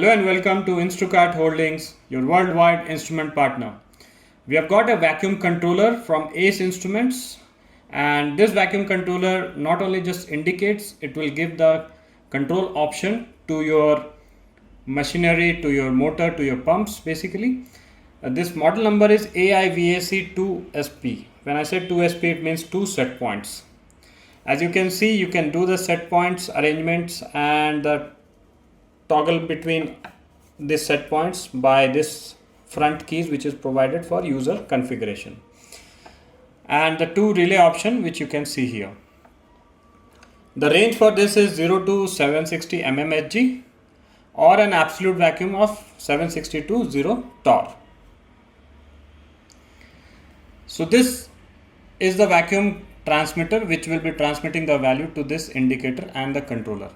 Hello and welcome to Instrukart Holdings, your worldwide instrument partner. We have got a vacuum controller from Ace Instruments, and this vacuum controller not only just indicates, it will give the control option to your machinery, to your motor, to your pumps basically. This model number is AI-VAC2SP. When I say 2SP, it means 2 set points. As you can see, you can do the set points arrangements and the toggle between these set points by this front keys which is provided for user configuration, and the two relay option which you can see here. The range for this is 0 to 760 mmHg or an absolute vacuum of 760 to 0 torr. So this is the vacuum transmitter which will be transmitting the value to this indicator and the controller.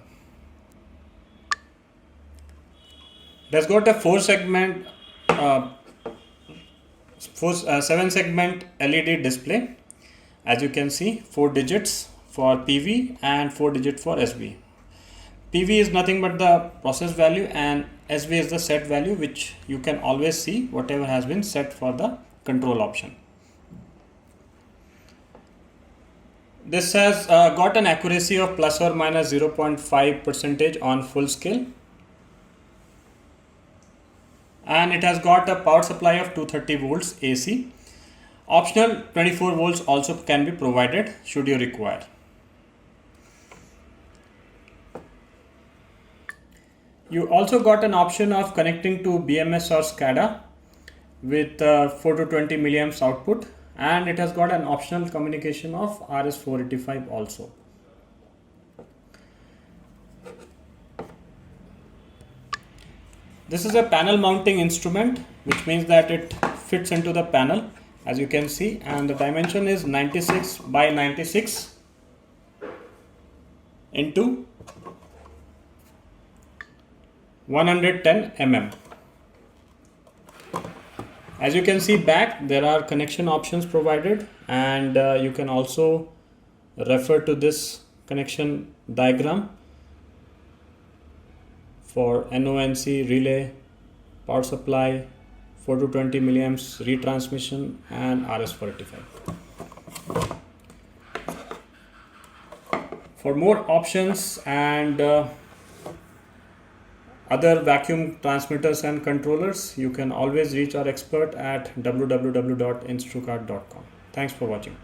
It has got a 7 segment LED display. As you can see, 4 digits for PV and 4 digits for SV. PV is nothing but the process value and SV is the set value, which you can always see whatever has been set for the control option. This has got an accuracy of plus or minus 0.5% on full scale. And it has got a power supply of 230 volts AC. Optional 24 volts also can be provided should you require. You also got an option of connecting to BMS or SCADA with 4 to 20 milliamps output, and it has got an optional communication of RS485 also. This is a panel mounting instrument, which means that it fits into the panel, as you can see, and the dimension is 96 by 96 into 110 mm. As you can see back, there are connection options provided, and you can also refer to this connection diagram for NONC, relay, power supply, 4 to 20 milliamps retransmission, and RS485. For more options and other vacuum transmitters and controllers, you can always reach our expert at www.instrukart.com. Thanks for watching.